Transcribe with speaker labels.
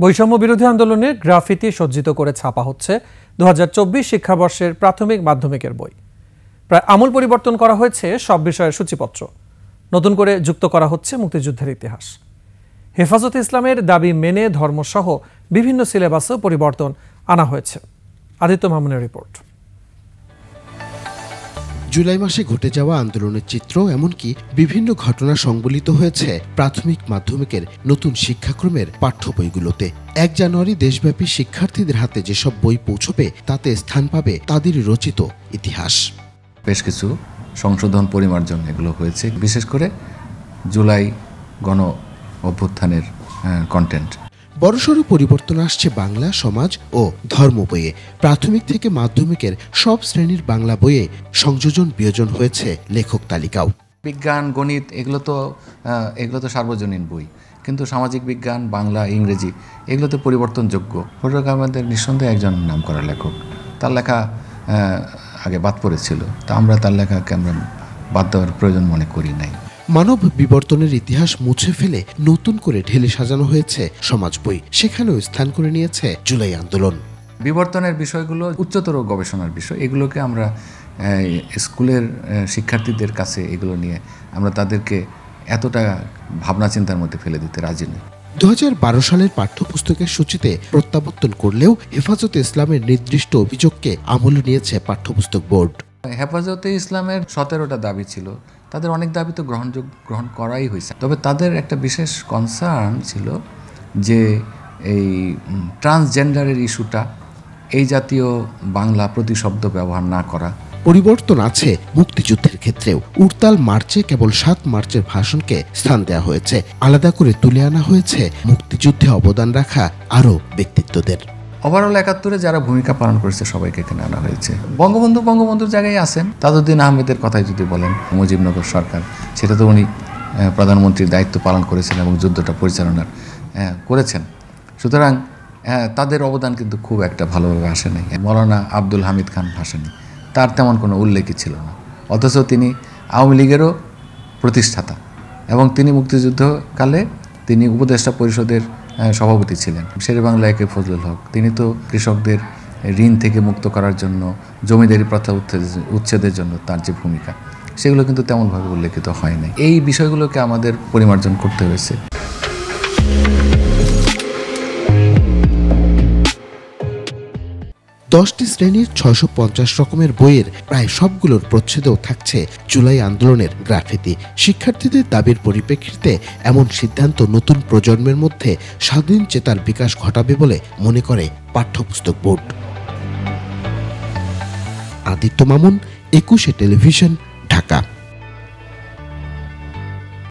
Speaker 1: বৈষম্য বিরোধী আন্দোলনে গ্রাফিতি সজ্জিত করে ছাপা হচ্ছে 2024 শিক্ষাবর্ষের প্রাথমিক মাধ্যমিকের বই। প্রায় আমূল পরিবর্তন করা হয়েছে সব বিষয়ের সূচিপত্র। নতুন করে যুক্ত করা হচ্ছে মুক্তিযুদ্ধের ইতিহাস। হেফাজতে ইসলামের দাবি মেনে ধর্মসহ বিভিন্ন সিলেবাসে পরিবর্তন আনা হয়েছে। আদিত্য মামুনের রিপোর্ট।
Speaker 2: জুলাই মাসে ঘটে যাওয়া আন্দোলনের চিত্র এমনকি বিভিন্ন ঘটনা সংবলিত হয়েছে প্রাথমিক মাধ্যমিকের নতুন শিক্ষাক্রমের পাঠ্য বইগুলোতে। 1 জানুয়ারি দেশব্যাপী শিক্ষার্থীদের হাতে যেসব বই পৌঁছবে তাতে স্থান পাবে তাদের রচিত ইতিহাস।
Speaker 3: বেশ কিছু সংশোধন পরিমার্জন এগুলো হয়েছে, বিশেষ করে জুলাই গণ অভ্যুত্থানের কন্টেন্ট।
Speaker 2: বড়সড় পরিবর্তন আসছে বাংলা, সমাজ ও ধর্ম বইয়ে। প্রাথমিক থেকে মাধ্যমিকের সব শ্রেণীর বাংলা বইয়ে সংযোজন বিয়োজন হয়েছে লেখক তালিকাও।
Speaker 3: বিজ্ঞান, গণিত এগুলো তো সার্বজনীন বই, কিন্তু সামাজিক বিজ্ঞান, বাংলা, ইংরেজি এগুলোতে পরিবর্তনযোগ্য। ফজলুল আহমেদের নিঃসন্দেহে একজন নামকরা লেখক। তার লেখা আগে বাদ পড়েছিল, তা আমরা তার লেখাকে আমরা বাদ দেওয়ার প্রয়োজন মনে করি নাই।
Speaker 2: মানব বিবর্তনের ইতিহাস মুছে ফেলে নতুন করে ঢেলে সাজানো হয়েছে সমাজ বই। সেখানেও স্থান করে নিয়েছে জুলাই আন্দোলন।
Speaker 3: বিবর্তনের বিষয়গুলো উচ্চতর গবেষণার বিষয়, এগুলোকে আমরা স্কুলের শিক্ষার্থীদের কাছে এগুলো নিয়ে আমরা তাদেরকে এতটা ভাবনা চিন্তার মধ্যে ফেলে দিতে রাজি নই।
Speaker 2: 2012 সালের পাঠ্যপুস্তকের সূচিতে প্রত্যাবর্তন করলেও হেফাজতে ইসলামের নির্দিষ্ট অভিযোগকে আমলে নিয়েছে পাঠ্যপুস্তক বোর্ড।
Speaker 3: হেফাজতে ইসলামের 17টা দাবি ছিল, তাদের অনেক দাবি তো গ্রহণ করাই হয়েছে। তবে তাদের একটা বিশেষ কনসার্ন ছিল যে এই ট্রান্সজেন্ডারের ইস্যুটা, এই জাতীয় বাংলা প্রতিশব্দ ব্যবহার না করা।
Speaker 2: পরিবর্তন আছে মুক্তিযুদ্ধের ক্ষেত্রেও। উড়তাল মার্চে কেবল 7 মার্চের ভাষণকে স্থান দেওয়া হয়েছে। আলাদা করে তুলে আনা হয়েছে মুক্তিযুদ্ধে অবদান রাখা আরও ব্যক্তিত্বদের।
Speaker 3: ওভারঅল 71-এ যারা ভূমিকা পালন করেছে সবাইকে এখানে আনা হয়েছে। বঙ্গবন্ধুর জায়গায় আছেন। তাজউদ্দিন আহমেদের কথাই যদি বলেন, মুজিবনগর সরকার, সেটা তো উনি প্রধানমন্ত্রীর দায়িত্ব পালন করেছেন এবং যুদ্ধটা পরিচালনা করেছেন। সুতরাং তাদের অবদান কিন্তু খুব একটা ভালোভাবে আসেনি। মৌলানা আব্দুল হামিদ খান ভাসানী, তার তেমন কোনো উল্লেখই ছিল না, অথচ তিনি আওয়ামী লীগেরও প্রতিষ্ঠাতা এবং তিনি মুক্তিযুদ্ধকালে তিনি উপদেষ্টা পরিষদের সভাপতি ছিলেন। শেরেবাংলা একে ফজলুল হক, তিনি তো কৃষকদের ঋণ থেকে মুক্ত করার জন্য, জমিদারি প্রথা উচ্ছেদের জন্য তার যে ভূমিকা, সেগুলো কিন্তু তেমনভাবে উল্লেখিত হয় নাই। এই বিষয়গুলোকে আমাদের পরিমার্জন করতে হয়েছে।
Speaker 2: দশটি শ্রেণীর 650 রকমের বইয়ের প্রায় সবগুলোর প্রচ্ছেদেও থাকছে জুলাই আন্দোলনের গ্রাফিতি। শিক্ষার্থীদের দাবির পরিপ্রেক্ষিতে এমন সিদ্ধান্ত নতুন প্রজন্মের মধ্যে স্বাধীন চেতার বিকাশ ঘটাবে বলে মনে করে পাঠ্যপুস্তক বোর্ড। আদিত্য মামুন, 21 টেলিভিশন, ঢাকা।